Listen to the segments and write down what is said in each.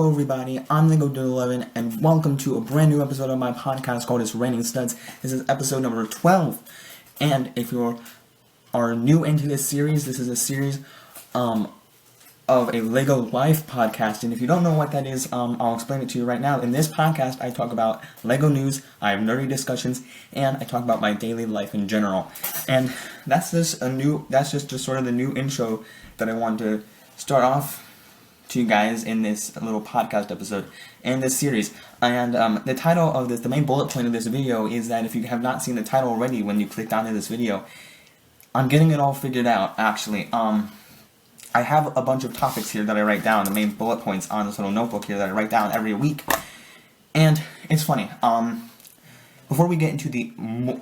Hello everybody, I'm LegoDude11 and welcome to a brand new episode of my podcast called It's Raining Studs. This is episode number 12. And if you are new into this series, this is a series of a Lego Life podcast. And if you don't know what that is, I'll explain it to you right now. In this podcast, I talk about Lego news, I have nerdy discussions, and I talk about my daily life in general. And that's just sort of the new intro that I wanted to start off to you guys in this little podcast episode in this series. And the title of this, the main bullet point of this video is that if you have not seen the title already when you clicked onto this video, I'm getting it all figured out, actually. I have a bunch of topics here that I write down, the main bullet points on this little notebook here that I write down every week. And it's funny, before we get into the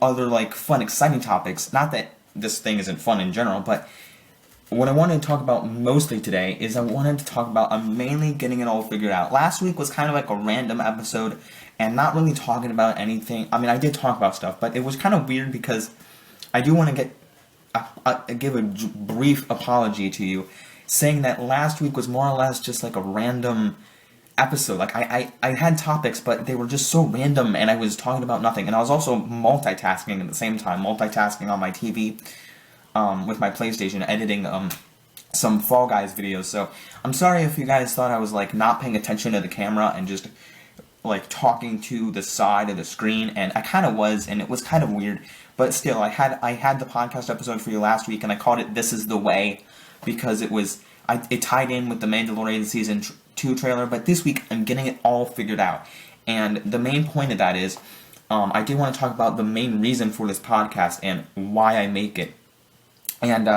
other, fun, exciting topics, not that this thing isn't fun in general, but what I wanted to talk about mostly today is I wanted to talk about, I'm mainly getting it all figured out. Last week was kind of like a random episode and not really talking about anything. I mean, I did talk about stuff, but it was kind of weird because I do want to give a brief apology to you, saying that last week was more or less just like a random episode. Like, I had topics, but they were just so random and I was talking about nothing. And I was also multitasking at the same time, multitasking on my TV. With my PlayStation, editing some Fall Guys videos. So I'm sorry if you guys thought I was not paying attention to the camera and just talking to the side of the screen, and I kind of was, and it was kind of weird. But still, I had the podcast episode for you last week, and I called it "This Is the Way" because it tied in with the Mandalorian Season 2 trailer. But this week, I'm getting it all figured out, and the main point of that is I did want to talk about the main reason for this podcast and why I make it. And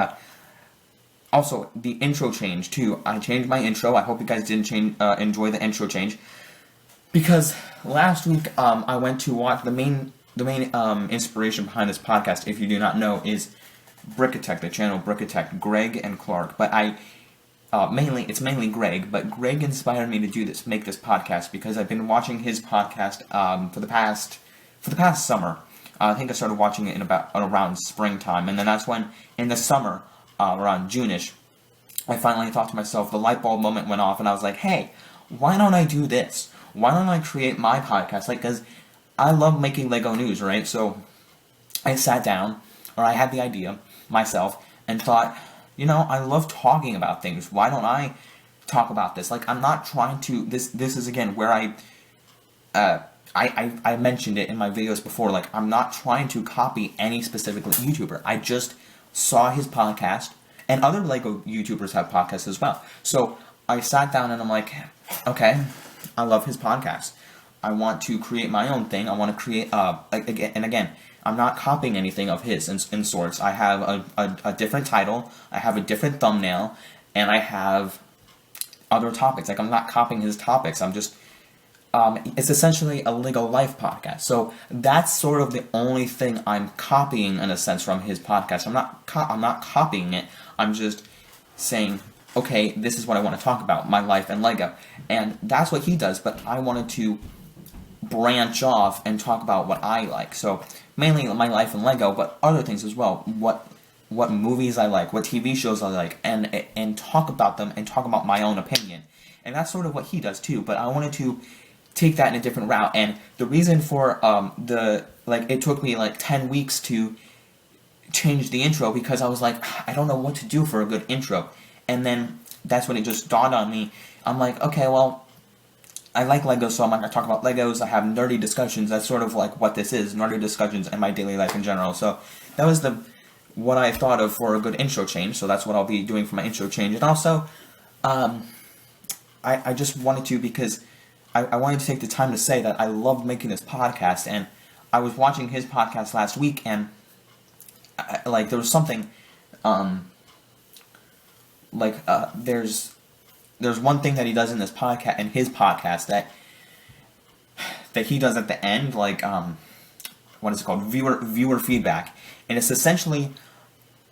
also, the intro change, too. I changed my intro. I hope you guys didn't enjoy the intro change. Because last week, I went to watch the main inspiration behind this podcast, if you do not know, is Brickatech, the channel Brickatech, Greg and Clark. But it's mainly Greg, but Greg inspired me to make this podcast, because I've been watching his podcast for the past summer. I think I started watching it around springtime, and then that's when, in the summer, around June-ish, I finally thought to myself, the light bulb moment went off, and I was like, hey, why don't I do this? Why don't I create my podcast? Because I love making Lego news, right? So I sat down, or I had the idea myself, and thought, I love talking about things. Why don't I talk about this? I'm not trying to, this is, again, where I mentioned it in my videos before, I'm not trying to copy any specific YouTuber. I just saw his podcast, and other Lego YouTubers have podcasts as well. So I sat down and I'm like, okay, I love his podcast. I want to create my own thing. I want to create, again, I'm not copying anything of his in sorts. I have a different title, I have a different thumbnail, and I have other topics. I'm not copying his topics, I'm just it's essentially a Lego Life podcast. So that's sort of the only thing I'm copying, in a sense, from his podcast. I'm not copying it. I'm just saying, okay, this is what I want to talk about, my life and Lego. And that's what he does, but I wanted to branch off and talk about what I like. So mainly my life and Lego, but other things as well. What movies I like, what TV shows I like, and talk about them and talk about my own opinion. And that's sort of what he does too, but I wanted to take that in a different route. And the reason for it took me 10 weeks to change the intro, because I was like, I don't know what to do for a good intro. And then that's when it just dawned on me. I'm like, okay, well, I like Legos, so I'm not going to talk about Legos. I have nerdy discussions. That's sort of what this is, nerdy discussions and my daily life in general. So that was what I thought of for a good intro change. So that's what I'll be doing for my intro change. And also, I just wanted to, because I wanted to take the time to say that I love making this podcast, and I was watching his podcast last week, and there was something, there's one thing that he does in his podcast, that he does at the end, what is it called, viewer feedback, and it's essentially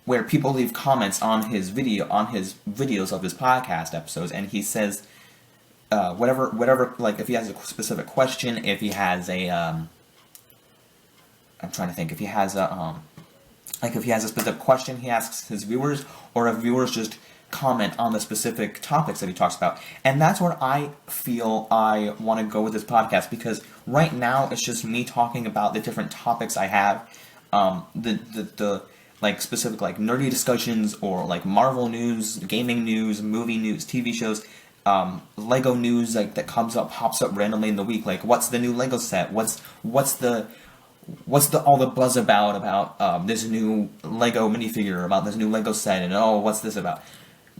where people leave comments on his videos of his podcast episodes, and he says, whatever, if he has a specific question, if he has I'm trying to think, if he has a specific question he asks his viewers, or if viewers just comment on the specific topics that he talks about. And that's where I feel I want to go with this podcast, because right now it's just me talking about the different topics I have, the like specific like nerdy discussions, or like Marvel news, gaming news, movie news, TV shows, Lego news like that pops up randomly in the week. Like, what's the new Lego set? What's all the buzz about this new Lego minifigure, about this new Lego set, and what's this about?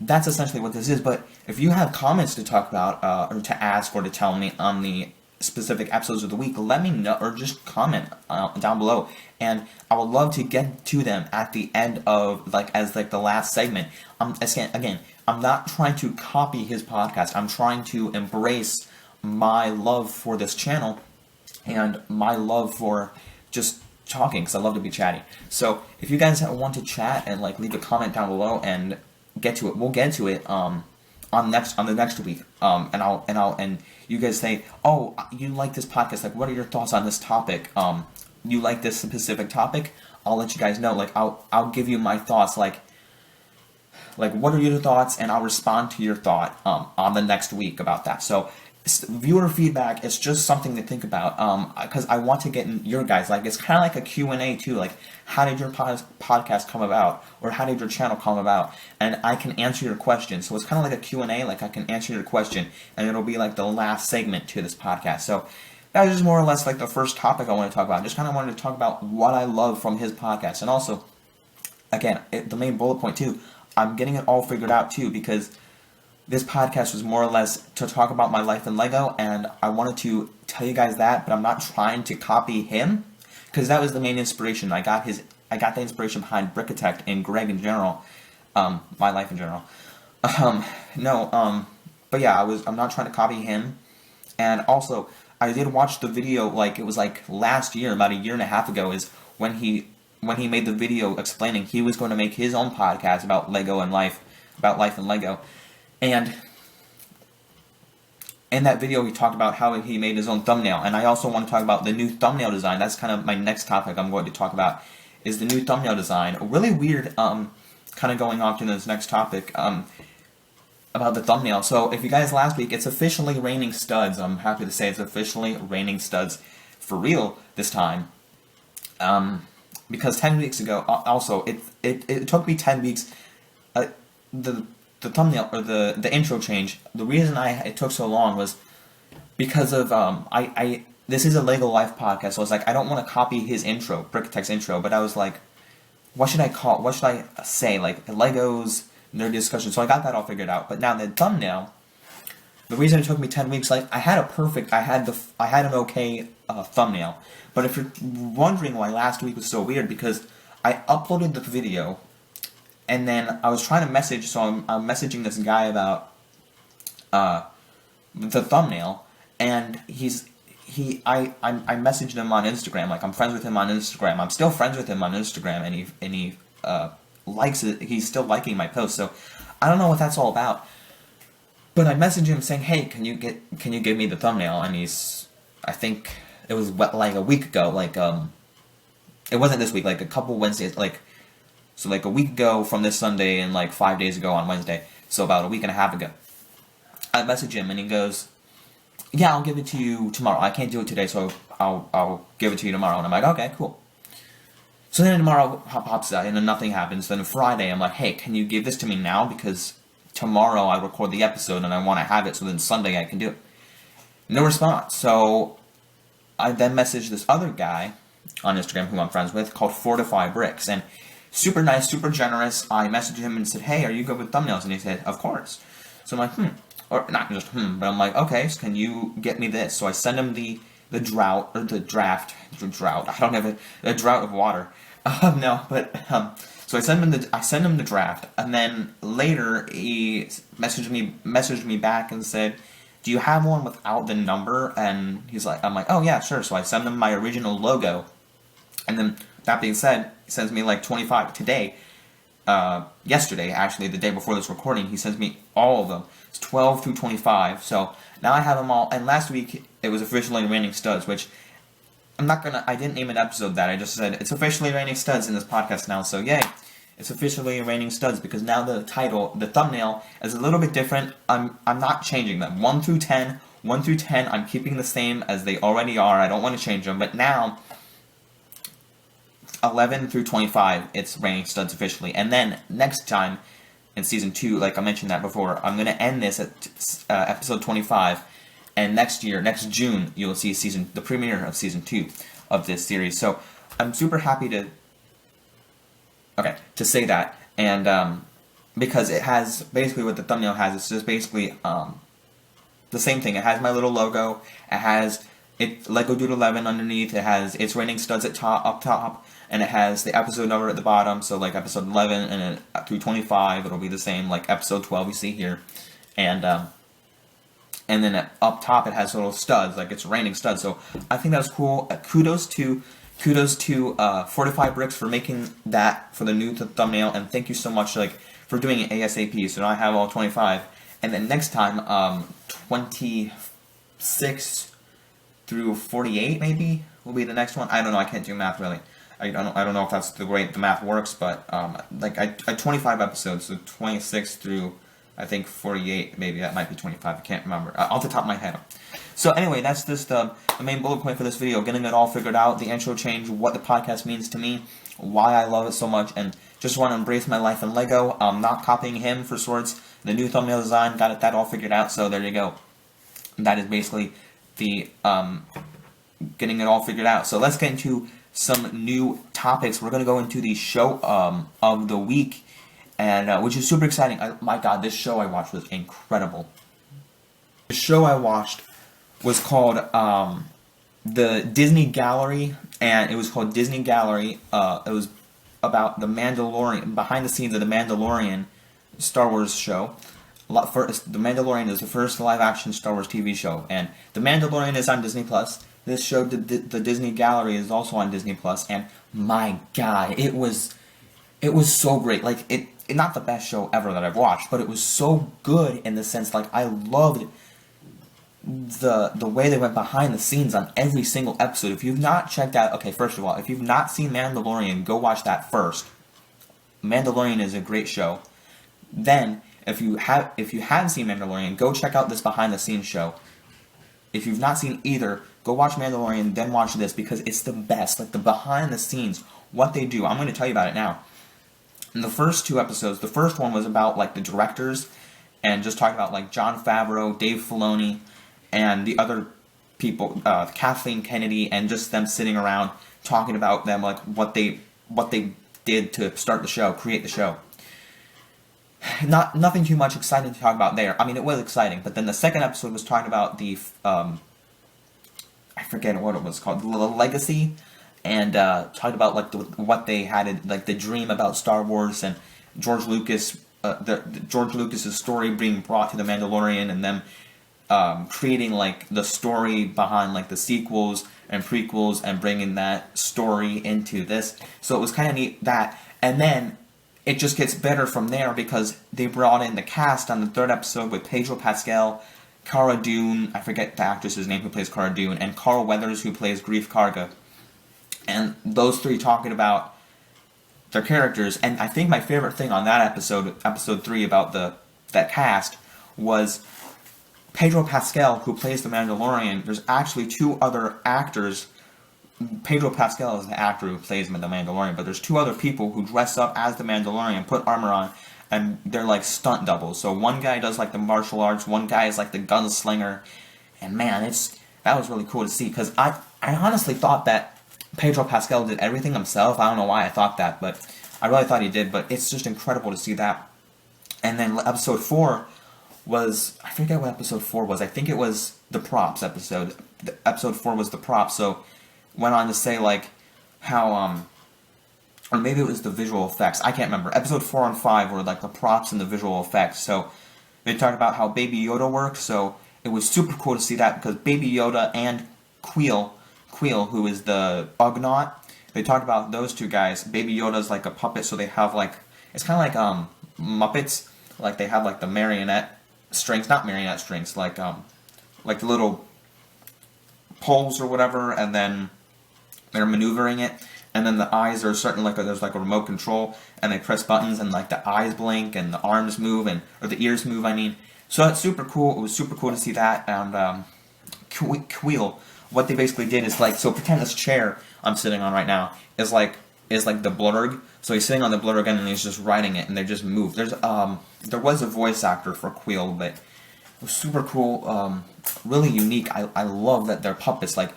That's essentially what this is. But if you have comments to talk about, or to ask, or to tell me on the specific episodes of the week, let me know, or just comment down below, and I would love to get to them at the end of, as the last segment. Again, I'm not trying to copy his podcast. I'm trying to embrace my love for this channel and my love for just talking, because I love to be chatty. So if you guys want to chat and leave a comment down below and get to it, we'll get to it on the next week. And you guys say, oh, you like this podcast? What are your thoughts on this topic? You like this specific topic? I'll let you guys know. I'll give you my thoughts. Like what are your thoughts? And I'll respond to your thought on the next week about that. So viewer feedback is just something to think about, because I want to get in your guys. It's kind of like a Q&A too. How did your podcast come about, or how did your channel come about? And I can answer your question. So it's kind of like a Q&A. I can answer your question, and it'll be the last segment to this podcast. So that was just more or less the first topic I want to talk about. Just kind of wanted to talk about what I love from his podcast. And also, again, the main bullet point too, I'm getting it all figured out too, because this podcast was more or less to talk about my life in Lego, and I wanted to tell you guys that, but I'm not trying to copy him, because that was the main inspiration. I got the inspiration behind Brickatect and Greg in general, my life in general. But yeah, I'm not trying to copy him. And also, I did watch the video, it was last year, about a year and a half ago, is when he made the video explaining he was going to make his own podcast about Lego and life, about life in Lego. And in that video, he talked about how he made his own thumbnail. And I also want to talk about the new thumbnail design. That's kind of my next topic I'm going to talk about, is the new thumbnail design. Really weird, kind of going off to this next topic, about the thumbnail. So if you guys last week, it's officially raining studs. I'm happy to say it's officially raining studs for real this time. Because 10 weeks ago, also, it took me 10 weeks, the thumbnail, or the intro change. The reason it took so long was because of this is a Lego Life podcast, so I was I don't want to copy his intro, Brickatect's intro, but I was what should I say, Legos nerd discussion. So I got that all figured out. But now the thumbnail, the reason it took me 10 weeks, I had an okay thumbnail. But if you're wondering why last week was so weird, because I uploaded the video, and then I was trying to message, so I'm messaging this guy about the thumbnail, and I messaged him on Instagram. I'm friends with him on Instagram. I'm still friends with him on Instagram, and he likes it. He's still liking my post. So I don't know what that's all about. But I messaged him saying, "Hey, can you give me the thumbnail?" And I think it was a week ago. It wasn't this week. A couple Wednesdays. So a week ago from this Sunday, and 5 days ago on Wednesday. So about a week and a half ago. I message him, and he goes, "Yeah, I'll give it to you tomorrow. I can't do it today, so I'll give it to you tomorrow." And I'm like, "Okay, cool." So then tomorrow pops out, and then nothing happens. Then Friday, I'm like, "Hey, can you give this to me now? Because tomorrow I record the episode, and I want to have it, so then Sunday I can do it." No response. So I then messaged this other guy on Instagram who I'm friends with, called Fortify Bricks, and super nice, super generous. I messaged him and said, "Hey, are you good with thumbnails?" And he said, "Of course." So I'm like, or not just but I'm like, "Okay, so can you get me this?" So I send him the drought, or the drought. I don't have a drought of water. So I send him the draft, and then later he messaged me back and said, "Do you have one without the number?" And I'm like, "Oh yeah, sure." So I send him my original logo, and then that being said, he sends me 25 today. Yesterday, actually, the day before this recording, he sends me all of them. It's 12 through 25. So now I have them all. And last week it was officially raining studs, which I didn't name an episode that. I just said it's officially raining studs in this podcast now. So yay! It's officially Raining Studs because now the title, the thumbnail, is a little bit different. I'm not changing them. 1 through 10, I'm keeping the same as they already are. I don't want to change them, but now 11 through 25, it's Raining Studs officially. And then next time in season 2, like I mentioned that before, I'm going to end this at episode 25. And next year, next June, you'll see the premiere of season 2 of this series. So I'm super happy to say that, and because it has basically what the thumbnail has. It's just basically the same thing. It has my little logo. It has Lego Dude 11 underneath. It has it's Raining Studs up top, and it has the episode number at the bottom. So like episode 11 and then through 25, it'll be the same. Like episode 12, you see here, and then up top it has little studs, like it's Raining Studs. So I think that's cool. Kudos to 45 Bricks for making that for the new thumbnail, and thank you so much for doing it ASAP. So now I have all 25, and then next time 26 through 48 maybe will be the next one. I don't know. I can't do math really. I don't know if that's the way the math works, but I 25 episodes, so 26 through I think 48, maybe that might be 25. I can't remember off the top of my head. So anyway, that's just the main bullet point for this video, getting it all figured out, the intro change, what the podcast means to me, why I love it so much, and just want to embrace my life in Lego. Not copying him for sorts. The new thumbnail design, got that all figured out, so there you go. That is basically the getting it all figured out. So let's get into some new topics. We're going to go into the show of the week, and which is super exciting. My God, this show I watched was incredible. The show I watched was called the Disney Gallery, and it was called Disney Gallery. It was about the Mandalorian, behind the scenes of the Mandalorian Star Wars show. The Mandalorian is the first live-action Star Wars TV show, and the Mandalorian is on Disney Plus. This show, the Disney Gallery, is also on Disney Plus, and my God, it was so great. Like it not the best show ever that I've watched, but it was so good in the sense I loved the way they went behind the scenes on every single episode. If you've not checked out, okay, first of all, if you've not seen Mandalorian, go watch that first. Mandalorian is a great show. Then, if you have seen Mandalorian, go check out this behind the scenes show. If you've not seen either, go watch Mandalorian, then watch this, because it's the best. Like the behind the scenes, what they do. I'm going to tell you about it now. In the first 2 episodes, the first one was about the directors, and just talking about Jon Favreau, Dave Filoni, and the other people, Kathleen Kennedy, and just them sitting around talking about them, what they did to start the show, create the show. Nothing too much exciting to talk about there. I mean, it was exciting, but then the second episode was talking about the I forget what it was called, the legacy, and talked about what they had, the dream about Star Wars, and George Lucas, George Lucas's story being brought to the Mandalorian, and them creating the story behind the sequels and prequels, and bringing that story into this. So it was kind of neat that, and then it just gets better from there because they brought in the cast on the 3rd episode with Pedro Pascal, Cara Dune, I forget the actress's name who plays Cara Dune, and Carl Weathers who plays Grief Karga. And those 3 talking about their characters. And I think my favorite thing on that episode 3 about that cast, was Pedro Pascal, who plays the Mandalorian. There's actually 2 other actors. Pedro Pascal is the actor who plays the Mandalorian, but there's 2 other people who dress up as the Mandalorian, put armor on, and they're stunt doubles. So one guy does the martial arts, one guy is the gunslinger, and man, that was really cool to see, because I honestly thought that Pedro Pascal did everything himself. I don't know why I thought that, but I really thought he did, but it's just incredible to see that. And then episode 4 was, I forget what episode 4 was, I think it was the props episode. Episode 4 was the props, so went on to say how or maybe it was the visual effects, I can't remember. Episode 4 and 5 were the props and the visual effects. So they talked about how Baby Yoda worked, so it was super cool to see that, because Baby Yoda and Quill, who is the Ugnaught, they talked about those 2 guys. Baby Yoda's a puppet, so they have it's kind of Muppets, they have the marionette strings, not marionette strings, the little poles or whatever, and then they're maneuvering it. and then the eyes are certain, like there's like a remote control, and they press buttons, and like the eyes blink, and the arms move, or the ears move, I mean. So that's super cool. It was super cool to see that, and Quill, what they basically did is like, so pretend this chair I'm sitting on right now is like the blurg. So he's sitting on the blurg and he's just writing it, and they just move. There was a voice actor for Quill, but it was super cool, really unique. I love that they're puppets, like,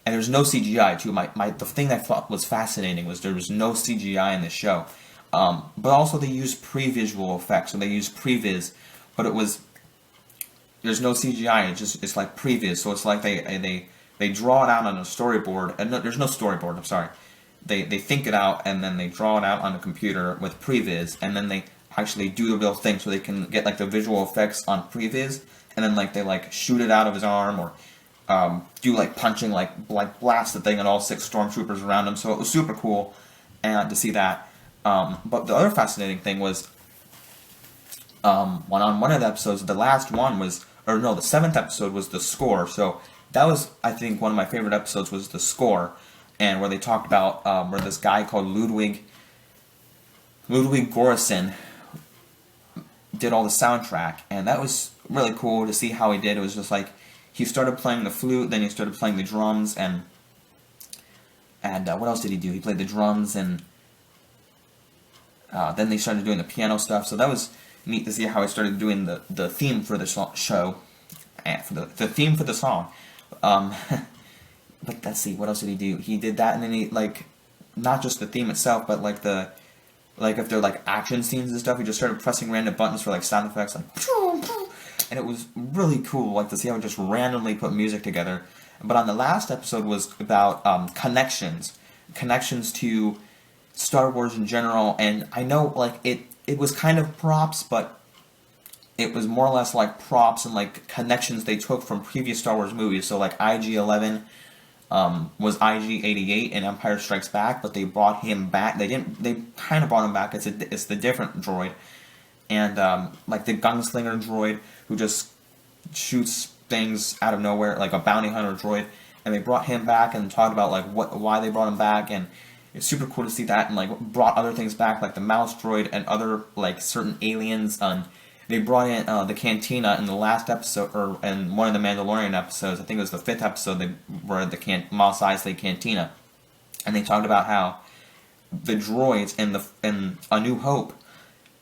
and there's no CGI too. The thing that I thought was fascinating was there was no CGI in the show, but also they used pre-visual effects, so they used previs, but there's no CGI. It's like previs, so it's like they draw it out on a storyboard, and no, there's no storyboard. I'm sorry. They think it out, and then they draw it out on the computer with previs, and then they actually do the real thing, so they can get like the visual effects on previs, and then like they like shoot it out of his arm, or do like punching, like blast the thing at all 6 stormtroopers around him. So it was super cool, and to see that. But the other fascinating thing was, on one of the episodes, the last one was, or no, the 7th episode was the score. So that was, I think, one of my favorite episodes was the score, and where they talked about where this guy called Ludwig Göransson did all the soundtrack, and that was really cool to see how he did. It was just like he started playing the flute, then he started playing the drums, and what else did he do? He played the drums, and then they started doing the piano stuff. So that was neat to see how he started doing the theme for the show, and for the theme for the song. But let's see, what else did he do? He did that, and then he, like, not just the theme itself, but like if they're like action scenes and stuff, he just started pressing random buttons for like sound effects, like, and it was really cool, like, to see how he just randomly put music together. But on the last episode was about connections to Star Wars in general, and I know, like, it was kind of props, but it was more or less like props and like connections they took from previous Star Wars movies. So like IG-11 was IG-88 in Empire Strikes Back, but they brought him back. They kind of brought him back. It's the different droid, and like the gunslinger droid who just shoots things out of nowhere, like a bounty hunter droid, and they brought him back and talked about like why they brought him back, and it's super cool to see that, and like brought other things back, like the mouse droid and other like certain aliens. They brought in the cantina in the last episode, or in one of the Mandalorian episodes. I think it was the 5th episode. They were at the Mos Eisley cantina, and they talked about how the droids in A New Hope,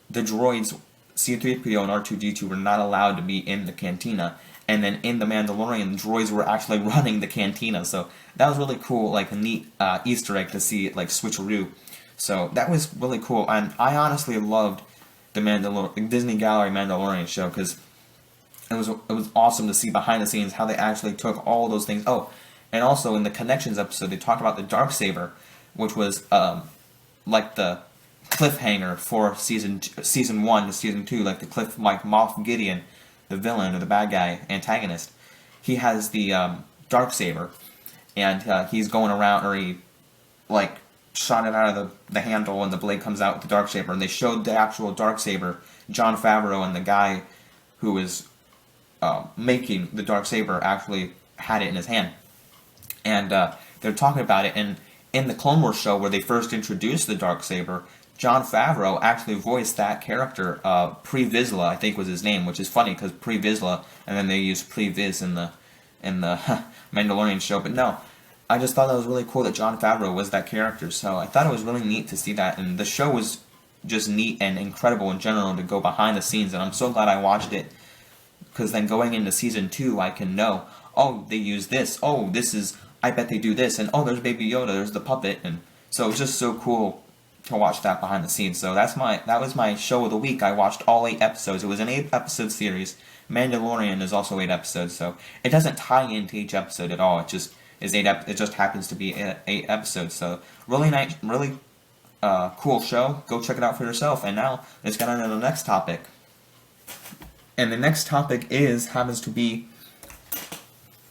the droids C-3PO and R2-D2 were not allowed to be in the cantina, and then in the Mandalorian, droids were actually running the cantina. So that was really cool, like a neat Easter egg to see it like switcheroo. So that was really cool, and I honestly loved the Disney Gallery Mandalorian show, because it was awesome to see behind the scenes how they actually took all those things. Oh, and also in the Connections episode, they talked about the Darksaber, which was like the cliffhanger for season 1 to season 2, like the cliff, like Moff Gideon, the villain or the bad guy antagonist. He has the Darksaber, and he's going around, or he like shot it out of the handle, and the blade comes out with the Darksaber, and they showed the actual Darksaber. Jon Favreau and the guy who was making the Darksaber actually had it in his hand, and they're talking about it. And in the Clone Wars show where they first introduced the Darksaber, Jon Favreau actually voiced that character. Pre Vizsla, I think, was his name, which is funny because Pre Vizsla, and then they used Pre Viz in the Mandalorian show. But no, I just thought that was really cool that Jon Favreau was that character, so I thought it was really neat to see that, and the show was just neat and incredible in general to go behind the scenes, and I'm so glad I watched it, because then going into season 2, I can know, oh, they use this, oh, this is, I bet they do this, and oh, there's Baby Yoda, there's the puppet, and so it's just so cool to watch that behind the scenes. So that was my show of the week. I watched all 8 episodes. It was an 8-episode series. Mandalorian is also 8 episodes, so it doesn't tie into each episode at all. It just is 8. It just happens to be 8 episodes. So really nice, really cool show. Go check it out for yourself. And now let's get on to the next topic. And the next topic happens to be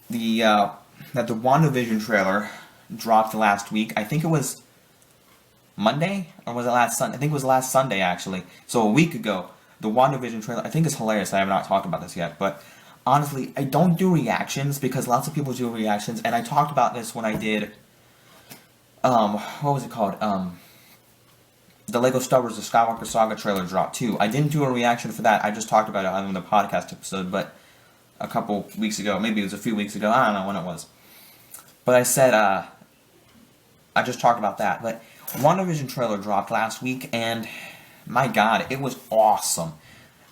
that the WandaVision trailer dropped last week. I think it was Monday, or was it last Sunday? I think it was last Sunday, actually. So a week ago, the WandaVision trailer, I think it's hilarious. I have not talked about this yet, but honestly, I don't do reactions because lots of people do reactions, and I talked about this when I did what was it called? The Lego Star Wars The Skywalker Saga trailer dropped too. I didn't do a reaction for that. I just talked about it on the podcast episode, but a couple weeks ago, maybe it was a few weeks ago. I don't know when it was. But I said, I just talked about that. But WandaVision trailer dropped last week, and my God, it was awesome.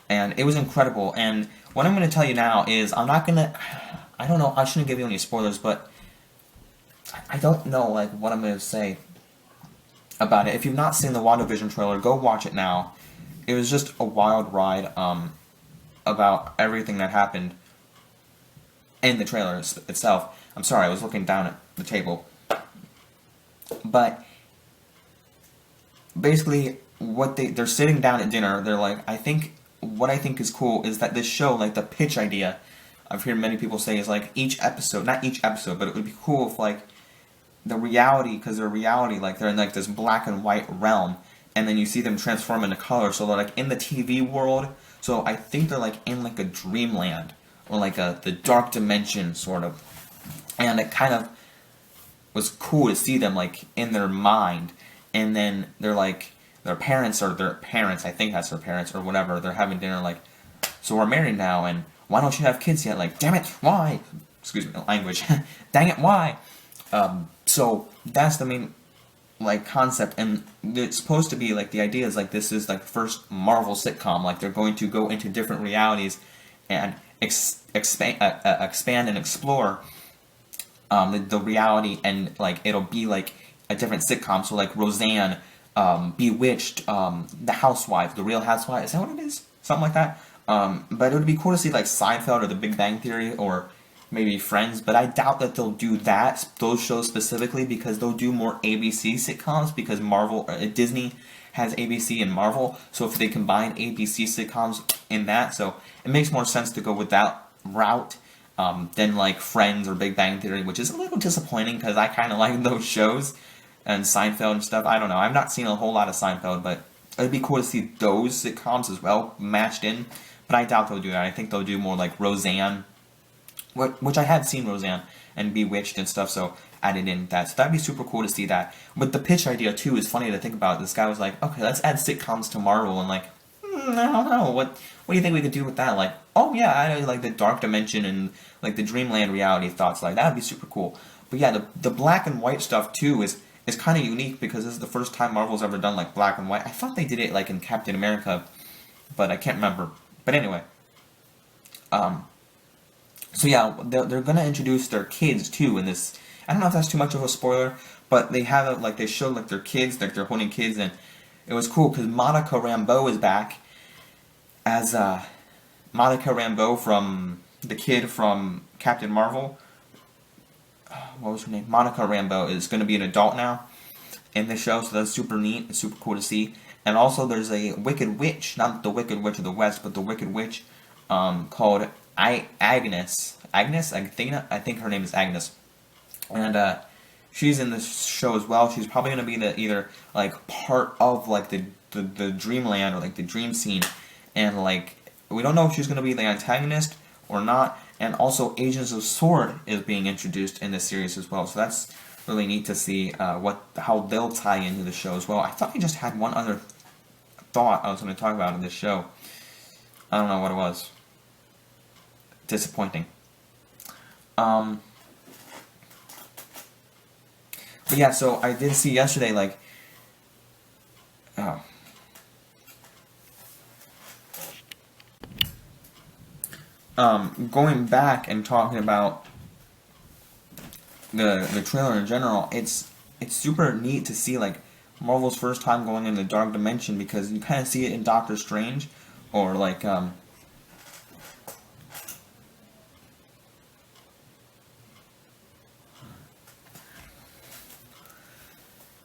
And it was incredible. And what I'm going to tell you now is, I'm not going to, I don't know, I shouldn't give you any spoilers, but I don't know, like, what I'm going to say about it. If you've not seen the WandaVision trailer, go watch it now. It was just a wild ride, about everything that happened in the trailer itself. I'm sorry, I was looking down at the table. But basically, what they're sitting down at dinner, they're like, what I think is cool is that this show, like the pitch idea, I've heard many people say is like each episode, not each episode, but it would be cool if like the reality, because they're reality, like they're in like this black and white realm, and then you see them transform into color, so they're like in the TV world, so I think they're like in like a dreamland, or like the dark dimension, sort of, and it kind of was cool to see them like in their mind, and then they're like, their parents, I think that's their parents, or whatever, they're having dinner like, so we're married now, and why don't you have kids yet? Like, damn it, why? Excuse me, language. Dang it, why? So that's the main like concept, and it's supposed to be like, the idea is like this is like the first Marvel sitcom, like they're going to go into different realities and expand and explore the reality, and like it'll be like a different sitcom. So like Roseanne, Bewitched, The Housewives, The Real Housewives, is that what it is? Something like that. But it would be cool to see like Seinfeld or The Big Bang Theory, or maybe Friends, but I doubt that they'll do those shows specifically, because they'll do more ABC sitcoms, because Disney has ABC and Marvel, so if they combine ABC sitcoms in that, so it makes more sense to go with that route than like Friends or Big Bang Theory, which is a little disappointing, because I kind of like those shows, and Seinfeld and stuff. I don't know, I've not seen a whole lot of Seinfeld, but it'd be cool to see those sitcoms as well matched in, but I doubt they'll do that. I think they'll do more like Roseanne, which I had seen Roseanne, and Bewitched and stuff, so added in that. So that'd be super cool to see that. But the pitch idea, too, is funny to think about. This guy was like, okay, let's add sitcoms to Marvel, and like, I don't know, what do you think we could do with that? Like, oh yeah, I like the dark dimension and like the dreamland reality thoughts, like, that'd be super cool. But yeah, the black and white stuff, too, is kind of unique, because this is the first time Marvel's ever done like black and white. I thought they did it like in Captain America, but I can't remember. But anyway, so yeah, they're gonna introduce their kids too in this. I don't know if that's too much of a spoiler, but they have it like, they showed like their kids, like they're holding kids, and it was cool because Monica Rambeau is back as Monica Rambeau from the kid from Captain Marvel. What was her name? Monica Rambeau is going to be an adult now in the show, so that's super neat. It's super cool to see. And also, there's a Wicked Witch, not the Wicked Witch of the West, but the Wicked Witch called Agnes. Agnes? I think her name is Agnes. And she's in this show as well. She's probably going to be either like part of like the dreamland, or like the dream scene. And like, we don't know if she's going to be the antagonist or not. And also, Agents of S.W.O.R.D. is being introduced in this series as well. So that's really neat to see how they'll tie into the show as well. I thought I just had one other thought I was going to talk about in this show. I don't know what it was. Disappointing. But yeah, so I did see yesterday, like, going back and talking about the trailer in general, it's super neat to see like Marvel's first time going in the dark dimension, because you kind of see it in Doctor Strange, or like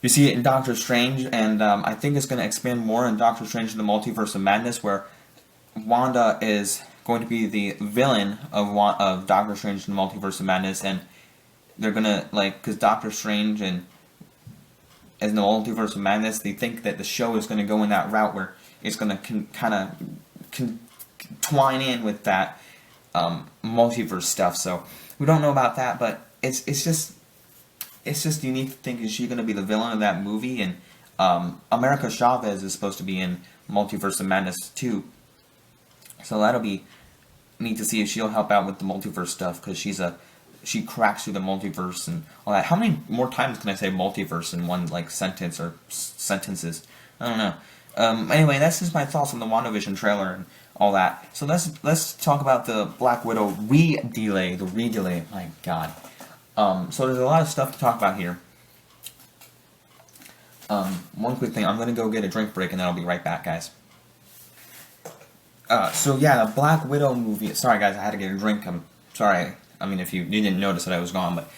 you see it in Doctor Strange, and I think it's going to expand more in Doctor Strange in the Multiverse of Madness, where Wanda is going to be the villain of Doctor Strange in the Multiverse of Madness, and they're gonna, like, because Doctor Strange and in the Multiverse of Madness, they think that the show is going to go in that route where it's going to kind of twine in with that multiverse stuff. So we don't know about that, but it's it's just you need to think, is she going to be the villain of that movie? And America Chavez is supposed to be in Multiverse of Madness 2. So that'll be neat to see if she'll help out with the multiverse stuff, because she cracks through the multiverse and all that. How many more times can I say multiverse in one like sentence or sentences? I don't know. Anyway, that's just my thoughts on the WandaVision trailer and all that. So let's talk about the Black Widow re-delay. The re-delay. My God. So there's a lot of stuff to talk about here. One quick thing. I'm gonna go get a drink break and then I'll be right back, guys. So yeah, the Black Widow movie. Sorry, guys, I had to get a drink. I'm sorry. I mean, if you didn't notice that I was gone, but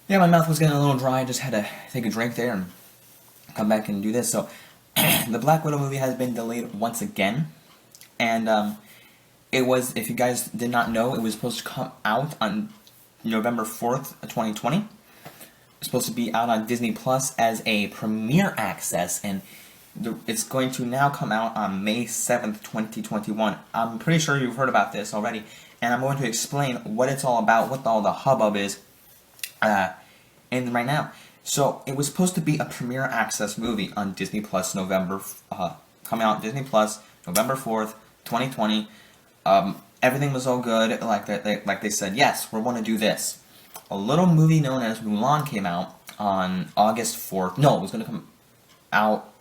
yeah, my mouth was getting a little dry. I just had to take a drink there and come back and do this. So the Black Widow movie has been delayed once again, and it was, if you guys did not know, it was supposed to come out on November 4th, 2020. It's supposed to be out on Disney Plus as a premiere access, and it's going to now come out on May 7th, 2021. I'm pretty sure you've heard about this already, and I'm going to explain what it's all about, what all the hubbub is, and right now. So, it was supposed to be a premiere access movie on Disney Plus coming out on Disney Plus November 4th, 2020. Everything was all good, like they said, yes, we want to do this. A little movie known as Mulan came out on August 4th. No, it was going to come out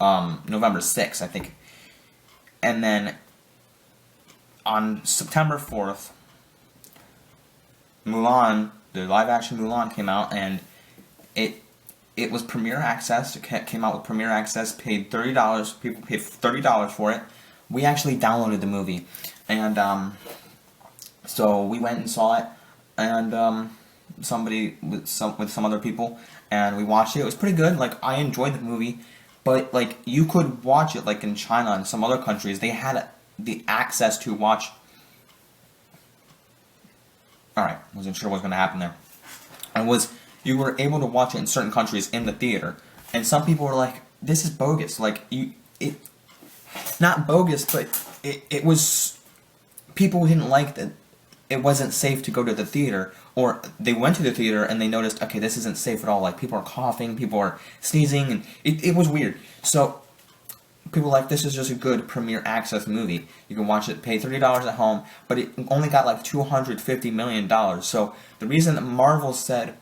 November 6th, I think. And then on September 4th, Mulan, the live-action Mulan came out, and it was premiere access. It came out with premiere access, paid $30. People paid $30 for it. We actually downloaded the movie, and so we went and saw it, and somebody with some other people, and we watched it. It was pretty good. Like, I enjoyed the movie, but like, you could watch it like in China and some other countries. They had the access to watch. Alright, wasn't sure what was going to happen there. And you were able to watch it in certain countries in the theater. And some people were like, this is bogus. Like, not bogus, but it was, people didn't like that it wasn't safe to go to the theater. Or they went to the theater and they noticed, okay, this isn't safe at all. Like, people are coughing, people are sneezing, and it was weird. So people were like, this is just a good premiere access movie. You can watch it, pay $30 at home, but it only got like $250 million. So the reason that Marvel said,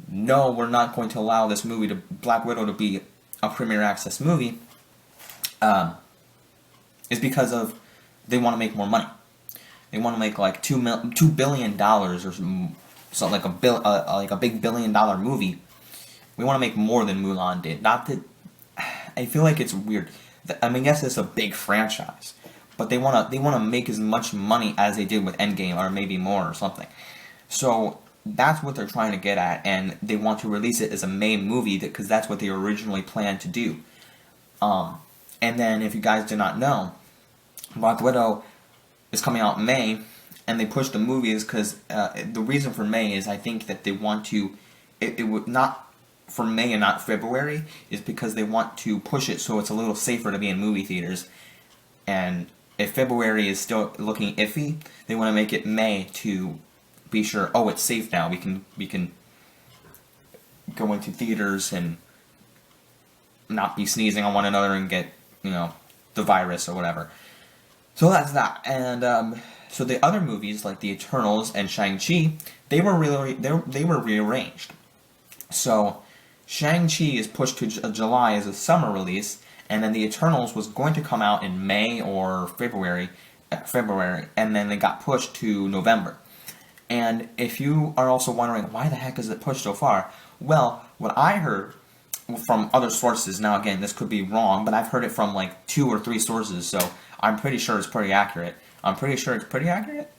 no, we're not going to allow this movie, Black Widow, to be a premiere access movie, is because of they want to make more money. They want to make like $2 billion or something, like a big $1 billion movie. We want to make more than Mulan did. Not that, I feel like it's weird. I mean, yes, it's a big franchise, but they want to make as much money as they did with Endgame, or maybe more or something. So that's what they're trying to get at, and they want to release it as a May movie because that's what they originally planned to do. And then, if you guys did not know, Black Widow is coming out in May, and they pushed the movies because the reason for May is, I think that they want to, it would not for May and not February, is because they want to push it so it's a little safer to be in movie theaters. And if February is still looking iffy, they want to make it May to be sure, oh, it's safe now. We can go into theaters and not be sneezing on one another and get, the virus or whatever. So that's that. And so the other movies like The Eternals and Shang-Chi, they were rearranged. So Shang-Chi is pushed to July as a summer release, and then The Eternals was going to come out in May or February, and then they got pushed to November. And if you are also wondering, why the heck is it pushed so far? Well, what I heard from other sources, now again, this could be wrong, but I've heard it from like 2 or 3 sources, so I'm pretty sure it's pretty accurate.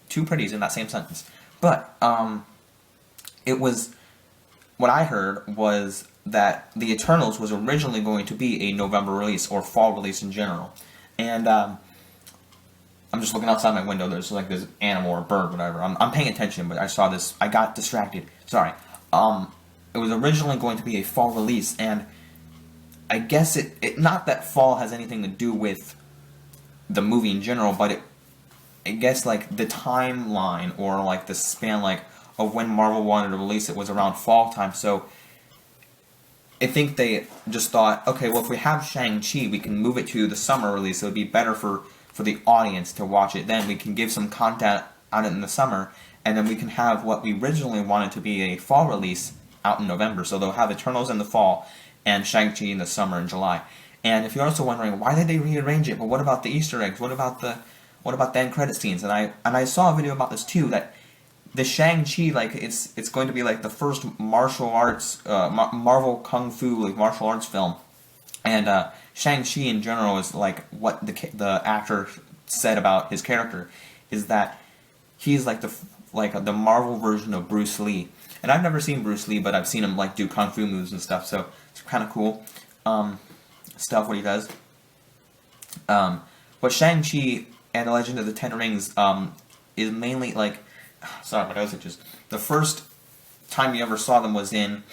Two pretties in that same sentence. But, what I heard was that The Eternals was originally going to be a November release, or fall release in general. And, I'm just looking outside my window, there's like this animal or bird, whatever. I'm paying attention, but I saw this, I got distracted. Sorry. It was originally going to be a fall release, and I guess not that fall has anything to do with the movie in general, but I guess like the timeline, or like the span, like, of when Marvel wanted to release it was around fall time, so I think they just thought, okay, well, if we have Shang-Chi, we can move it to the summer release. It would be better for the audience to watch it then. We can give some content out in the summer, and then we can have what we originally wanted to be a fall release out in November. So they'll have Eternals in the fall and Shang-Chi in the summer in July. And if you're also wondering, why did they rearrange it? But what about the Easter eggs? What about the end credit scenes? And I saw a video about this too, that the Shang-Chi, like, it's going to be like the first martial arts, Marvel Kung Fu, like, martial arts film. And Shang-Chi in general is like what the actor said about his character, is that he's like the Marvel version of Bruce Lee. And I've never seen Bruce Lee, but I've seen him like do kung fu moves and stuff, so it's kind of cool stuff what he does. But Shang-Chi and the Legend of the Ten Rings is mainly like, sorry, my nose itches. The first time you ever saw them was in,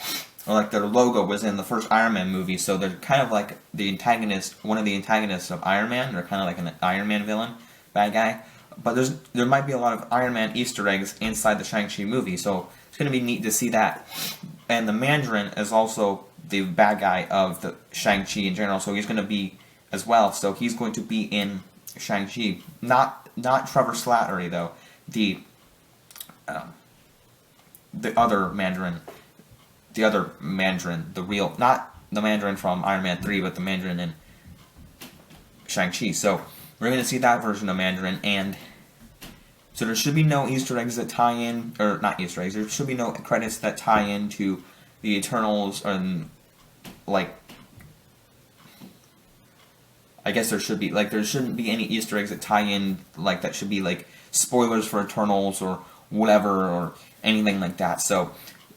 or like their logo was in the first Iron Man movie, so they're kind of like the antagonist, one of the antagonists of Iron Man. They're kind of like an Iron Man villain, bad guy. But there might be a lot of Iron Man Easter eggs inside the Shang-Chi movie, so it's going to be neat to see that. And the Mandarin is also the bad guy of the Shang-Chi in general, so he's going to be as well. So he's going to be in Shang-Chi. Not Trevor Slattery, though. The other Mandarin. The other Mandarin. The real... Not the Mandarin from Iron Man 3, but the Mandarin in Shang-Chi. So we're going to see that version of Mandarin, and so there should be no Easter eggs that tie in, or not Easter eggs, there should be no credits that tie into the Eternals, and like, I guess there should be, like, there shouldn't be any Easter eggs that tie in, like, that should be, like, spoilers for Eternals, or whatever, or anything like that, so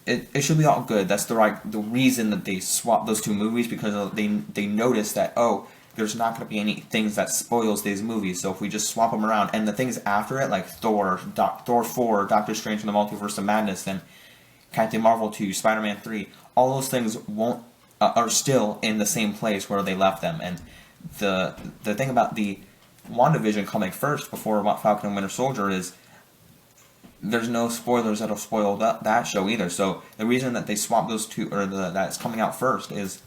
it should be all good. That's the reason that they swapped those two movies, because they noticed that, oh, there's not going to be any things that spoils these movies, so if we just swap them around, and the things after it, like Thor 4, Doctor Strange and the Multiverse of Madness, and Captain Marvel 2, Spider-Man 3, all those things are still in the same place where they left them. And the thing about the WandaVision coming first before Falcon and Winter Soldier is there's no spoilers that'll spoil that show either. So the reason that they swapped those two, or that it's coming out first, is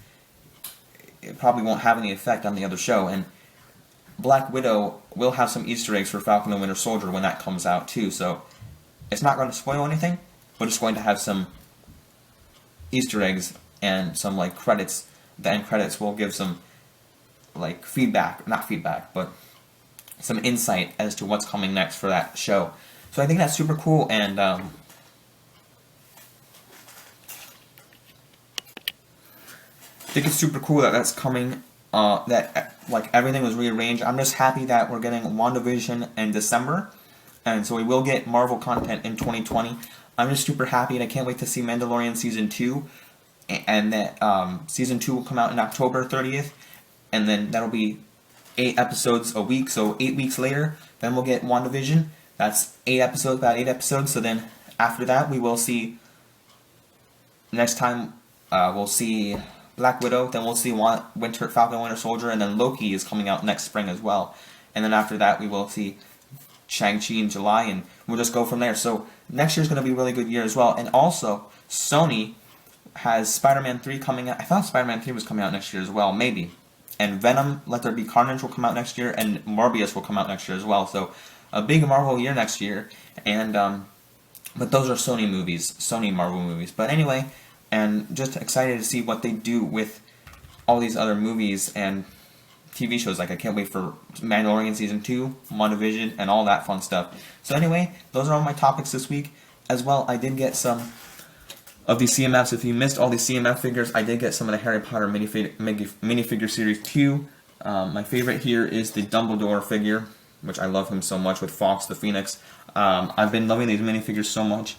it probably won't have any effect on the other show. And Black Widow will have some Easter eggs for Falcon and Winter Soldier when that comes out too, so it's not going to spoil anything, but it's going to have some Easter eggs and some, like, credits. The end credits will give some, like, not feedback, but some insight as to what's coming next for that show. So I think that's super cool, and I think it's super cool that that's coming, that, like, everything was rearranged. I'm just happy that we're getting WandaVision in December, and so we will get Marvel content in 2020. I'm just super happy, and I can't wait to see Mandalorian Season 2, and that Season 2 will come out in October 30th, and then that'll be 8 episodes a week, so 8 weeks later, then we'll get WandaVision. That's 8 episodes, about 8 episodes, so then after that we will see, next time we'll see Black Widow, then we'll see Falcon Winter Soldier, and then Loki is coming out next spring as well. And then after that we will see Shang-Chi in July, and we'll just go from there. So next year's going to be a really good year as well. And also, Sony has Spider-Man 3 coming out. I thought Spider-Man 3 was coming out next year as well, maybe. And Venom, Let There Be Carnage will come out next year, and Morbius will come out next year as well. So a big Marvel year next year. And but those are Sony movies, Sony Marvel movies. But anyway, and just excited to see what they do with all these other movies and TV shows. Like, I can't wait for Mandalorian Season 2, WandaVision, and all that fun stuff. So anyway, those are all my topics this week. As well, I did get some of these CMFs. If you missed all these CMF figures, I did get some of the Harry Potter minifigure series 2. My favorite here is the Dumbledore figure, which I love him so much, with Fox the Phoenix. I've been loving these minifigures so much.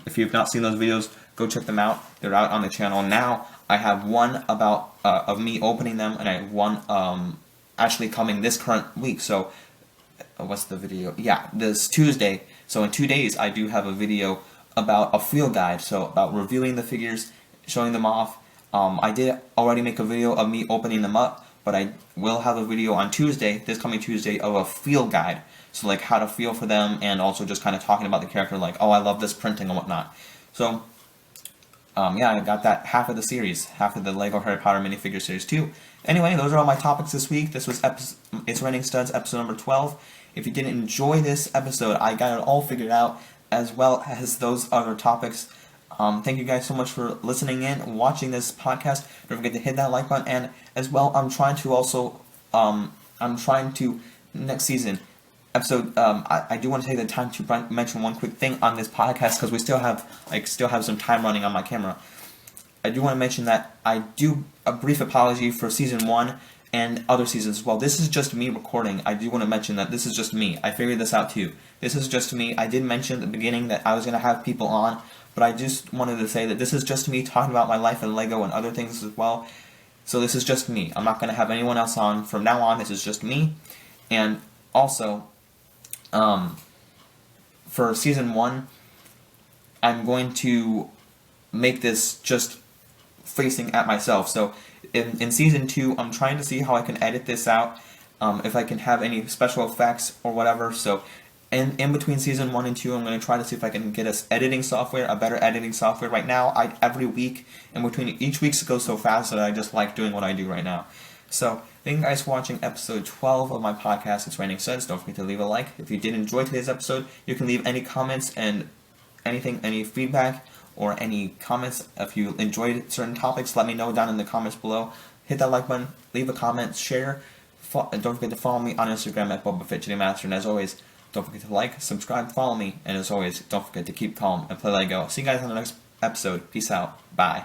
If you have not seen those videos, go check them out. They're out on the channel now. I have one about of me opening them, and I have one actually coming this current week. So, what's the video? Yeah, this Tuesday. So in 2 days, I do have a video about a feel guide. So about reviewing the figures, showing them off. I did already make a video of me opening them up, but I will have a video on Tuesday, this coming Tuesday, of a feel guide. So like how to feel for them, and also just kind of talking about the character, like, oh, I love this printing and whatnot. So yeah, I got that half of the series, half of the Lego Harry Potter minifigure series too. Anyway, those are all my topics this week. This was It's Raining Studs, episode number 12. If you didn't enjoy this episode, I got it all figured out, as well as those other topics. Thank you guys so much for listening in and watching this podcast. Don't forget to hit that like button, and as well, I'm trying to next season episode. I do want to take the time to mention one quick thing on this podcast, because we still have some time running on my camera. I do want to mention that I do a brief apology for season 1 and other seasons as well. This is just me recording. I do want to mention that this is just me. I figured this out too. This is just me. I did mention at the beginning that I was going to have people on, but I just wanted to say that this is just me talking about my life in Lego and other things as well. So this is just me. I'm not going to have anyone else on. From now on, this is just me. And also, for season 1, I'm going to make this just facing at myself. So in season 2, I'm trying to see how I can edit this out, if I can have any special effects or whatever. So in between season 1 and 2, I'm going to try to see if I can get us editing software, a better editing software. Right now, every week, in between each week goes so fast that I just like doing what I do right now. So thank you guys for watching episode 12 of my podcast, It's Raining Studs. Don't forget to leave a like. If you did enjoy today's episode, you can leave any comments and any feedback or any comments. If you enjoyed certain topics, let me know down in the comments below. Hit that like button, leave a comment, share, and don't forget to follow me on Instagram at BobaFettJDMaster. And as always, don't forget to like, subscribe, follow me, and as always, don't forget to keep calm and play Lego. See you guys on the next episode. Peace out. Bye.